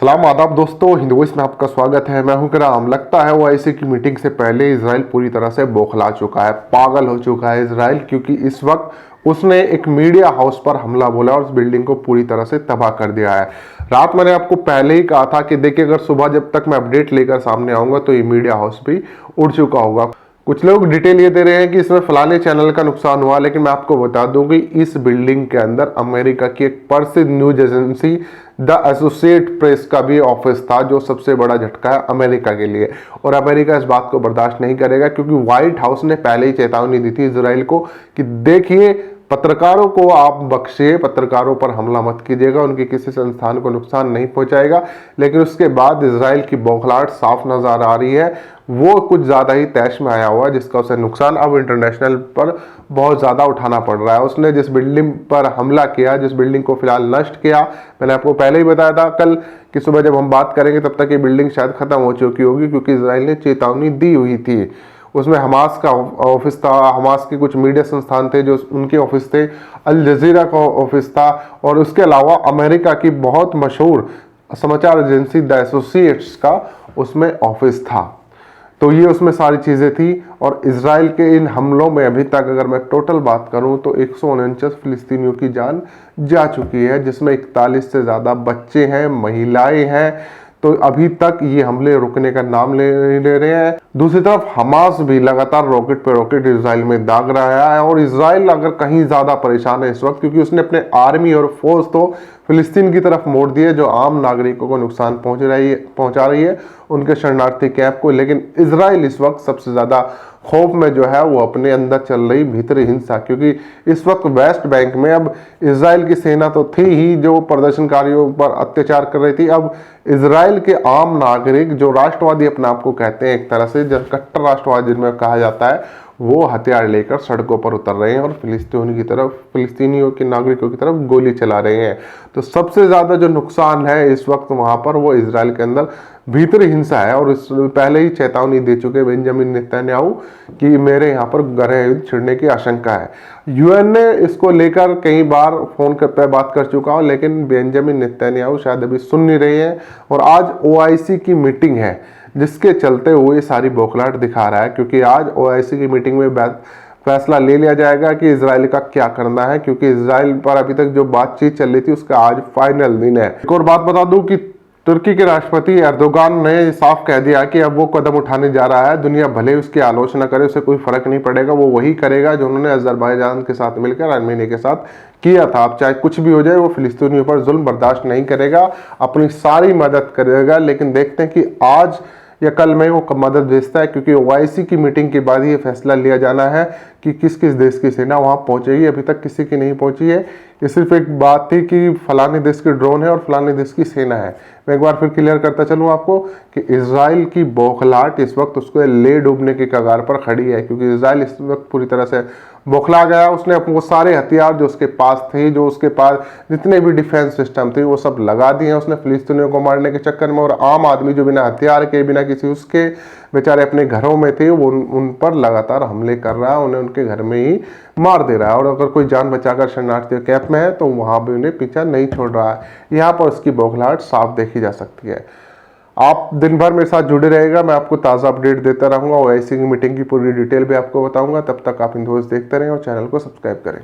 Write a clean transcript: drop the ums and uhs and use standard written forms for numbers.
सलाम आदाब दोस्तों, हिंदुइस में आपका स्वागत है। मैं हूं कराम। लगता है ओआईसी की मीटिंग से पहले इजराइल पूरी तरह से बौखला चुका है, पागल हो चुका है इजराइल, क्योंकि इस वक्त उसने एक मीडिया हाउस पर हमला बोला और उस बिल्डिंग को पूरी तरह से तबाह कर दिया है। रात मैंने आपको पहले ही कहा था कि देखिए, अगर सुबह जब तक मैं अपडेट लेकर सामने आऊंगा तो ये मीडिया हाउस भी उड़ चुका होगा। कुछ लोग डिटेल ये दे रहे हैं कि इसमें फलाने चैनल का नुकसान हुआ, लेकिन मैं आपको बता दूं कि इस बिल्डिंग के अंदर अमेरिका की एक प्रसिद्ध news agency the associate press का भी ऑफिस था, जो सबसे बड़ा झटका है अमेरिका के लिए। और अमेरिका इस बात को बर्दाश्त नहीं करेगा, क्योंकि व्हाइट हाउस ने पहले ही चेतावनी दी थी इजराइल को कि देखिए, पत्रकारों को आप बख्शिए, पत्रकारों पर हमला मत कीजिएगा, उनके किसी संस्थान को नुकसान नहीं पहुंचाएगा। लेकिन उसके बाद इजराइल की बौखलाहट साफ नजर आ रही है। वो कुछ ज्यादा ही तैश में आया हुआ है, जिसका उसे नुकसान अब इंटरनेशनल पर बहुत ज्यादा उठाना पड़ रहा है। उसने जिस बिल्डिंग पर हमला किया, जिस बिल्डिंग को फिलहाल नष्ट किया, मैंने आपको पहले ही बताया था कल कि सुबह जब हम बात करेंगे तब तक ये बिल्डिंग शायद खत्म हो चुकी होगी, क्योंकि इजराइल ने चेतावनी दी हुई थी। उसमें हमास का ऑफिस था, हमास के कुछ मीडिया संस्थान थे जो उनके ऑफिस थे, अल जजीरा का ऑफिस था, और उसके अलावा अमेरिका की बहुत मशहूर समाचार एजेंसी द एसोसिएट्स का उसमें ऑफिस था। तो ये उसमें सारी चीजें थी। और इजराइल के इन हमलों में अभी तक अगर मैं टोटल बात करूं तो 149 फिलिस्तीनियों की जान जा चुकी है, जिसमें 41 से ज्यादा बच्चे हैं, महिलाएं हैं। तो अभी तक ये हमले रुकने का नाम ले रहे हैं। दूसरी तरफ हमास भी लगातार रॉकेट पे रॉकेट इजराइल में दाग रहा है। और इजराइल अगर कहीं ज्यादा परेशान है इस वक्त, क्योंकि उसने अपने आर्मी और फोर्स तो फिलिस्तीन की तरफ मोड़ दिए, जो आम नागरिकों को नुकसान पहुंचा रही है, उनके शरणार्थी कैंप को। लेकिन इजराइल इस वक्त सबसे ज्यादा खौफ में जो है वो अपने अंदर चल रही भीतरी हिंसा, क्योंकि इस वक्त वेस्ट बैंक में अब इजराइल की सेना तो थी ही जो प्रदर्शनकारियों पर अत्याचार कर रही थी, अब इजराइल के आम नागरिक जो राष्ट्रवादी अपने आप को कहते हैं, एक तरह से जो कट्टर राष्ट्रवाद जिनमें कहा जाता है, वो हथियार लेकर सड़कों पर उतर रहे हैं और फिलिस्तीनियों के नागरिकों की तरफ गोली चला रहे हैं। तो सबसे ज्यादा जो नुकसान है इस वक्त वहां पर वो इजराइल के अंदर भीतरी हिंसा है। और इस पहले ही चेतावनी दे चुके बेंजामिन नेतन्याहू कि मेरे यहाँ पर गृह युद्ध छिड़ने की आशंका है। यूएन ने इसको लेकर कई बार फोन पे बात कर चुका हूं, लेकिन बेंजामिन नेतन्याहू शायद अभी सुन नहीं रहे हैं। और आज ओआईसी की मीटिंग है, जिसके चलते हुए सारी बौखलाहट दिखा रहा है, क्योंकि आज ओआईसी की मीटिंग में फैसला ले लिया जाएगा कि इजराइल का क्या करना है, क्योंकि इजराइल पर अभी तक जो बातचीत चल रही थी उसका आज फाइनल दिन है। एक और बात बता दूं कि तुर्की के राष्ट्रपति एर्दोगान ने साफ कह दिया कि अब वो कदम उठाने जा रहा है। दुनिया भले उसकी आलोचना करे, उसे कोई फर्क नहीं पड़ेगा, वो वही करेगा जो उन्होंने अजरबैजान के साथ मिलकर आर्मेनिया के साथ किया था। अब चाहे कुछ भी हो जाए, वो फिलिस्तीनियों पर जुल्म बर्दाश्त नहीं करेगा, अपनी सारी मदद करेगा। लेकिन देखते हैं कि आज या कल में वो मदद भेजता है, क्योंकि ओआईसी की मीटिंग के बाद ये फैसला लिया जाना है कि किस किस देश की सेना वहां पहुंचेगी। अभी तक किसी की नहीं पहुंची है। ये सिर्फ एक बात थी कि फलाने देश के ड्रोन है और फलाने देश की सेना है। मैं एक बार फिर क्लियर करता चलूं आपको कि इजराइल की बौखलाहट इस वक्त उसको ले डूबने के कगार पर खड़ी है, क्योंकि इजराइल इस वक्त पूरी तरह से बौखला गया। उसने वो सारे हथियार जो उसके पास थे, जो उसके पास जितने भी डिफेंस सिस्टम थे, वो सब लगा दिए हैं उसने फिलिस्तीनियों को मारने के चक्कर में। और आम आदमी जो बिना हथियार के, बिना किसी उसके बेचारे अपने घरों में थे, वो उन पर लगातार हमले कर रहा है, उन्हें उनके घर में ही मार दे रहा है। और अगर कोई जान बचाकर शरणार्थी कैंप में है तो वहां भी उन्हें पीछा नहीं छोड़ रहा है। यहाँ पर उसकी बौखलाहट साफ देखी जा सकती है। आप दिन भर मेरे साथ जुड़े रहेगा, मैं आपको ताज़ा अपडेट देता रहूंगा। ओआईसी की मीटिंग की पूरी डिटेल भी आपको बताऊंगा। तब तक आप हिंदुइस देखते रहें और चैनल को सब्सक्राइब करें।